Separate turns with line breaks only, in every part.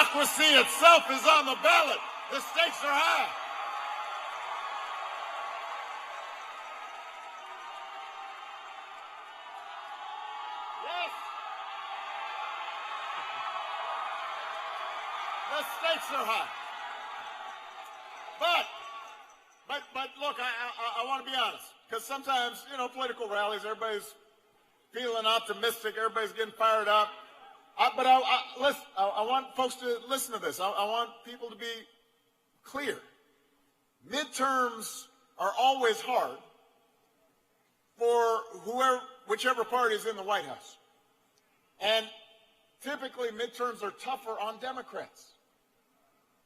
democracy itself is on the ballot. The stakes are high. Yes. The stakes are high. But look, I want to be honest, because sometimes, political rallies, everybody's feeling optimistic, everybody's getting fired up. But I want folks to listen to this. I want people to be clear. Midterms are always hard for whichever party is in the White House. And typically midterms are tougher on Democrats.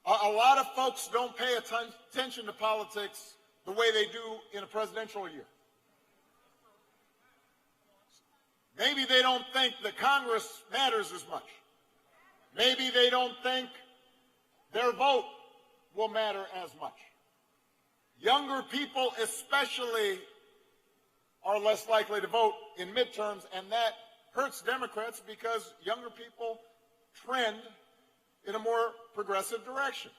A lot of folks don't pay attention to politics the way they do in a presidential year. Maybe they don't think that Congress matters as much. Maybe they don't think their vote will matter as much. Younger people especially are less likely to vote in midterms, and that hurts Democrats because younger people trend in a more progressive direction.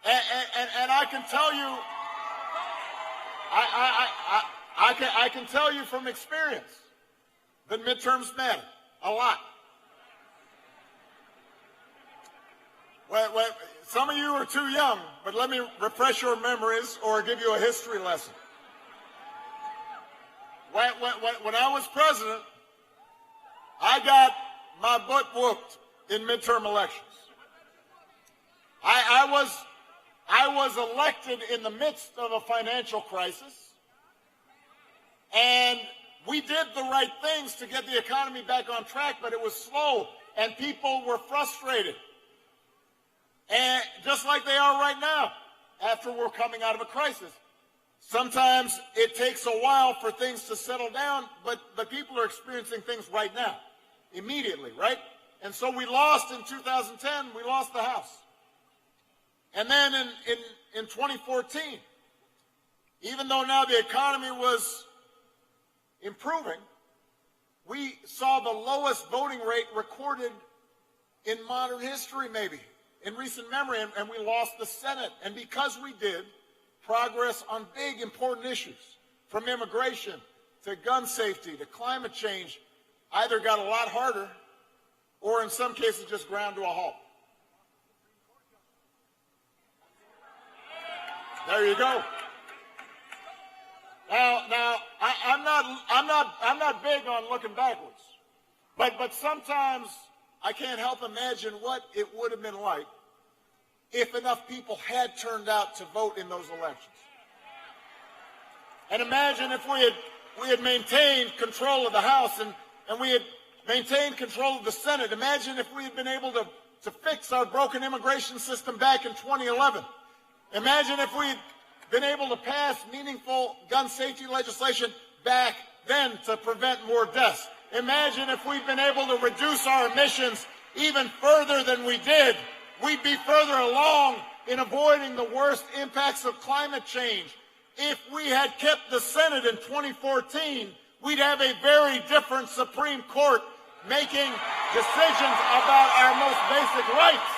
And I can tell you, I can tell you from experience that midterms matter a lot. Well, some of you are too young, but let me refresh your memories or give you a history lesson. When I was president, I got my butt whooped in midterm elections. I was elected in the midst of a financial crisis, and we did the right things to get the economy back on track, but it was slow, and people were frustrated. And just like they are right now, after we're coming out of a crisis. Sometimes it takes a while for things to settle down, but people are experiencing things right now, immediately, right? And so we lost in 2010, we lost the House. And then in 2014, even though now the economy was improving, we saw the lowest voting rate recorded in modern history, maybe, in recent memory, and we lost the Senate. And because we did, progress on big, important issues, from immigration to gun safety to climate change, either got a lot harder or in some cases just ground to a halt. There you go. Now, I'm not big on looking backwards, but sometimes I can't help imagine what it would have been like if enough people had turned out to vote in those elections. And imagine if we had maintained control of the House and we had maintained control of the Senate. Imagine if we had been able to fix our broken immigration system back in 2011. Imagine if we had been able to pass meaningful gun safety legislation back then to prevent more deaths. Imagine if we'd been able to reduce our emissions even further than we did. We'd be further along in avoiding the worst impacts of climate change. If we had kept the Senate in 2014, we'd have a very different Supreme Court making decisions about our most basic rights.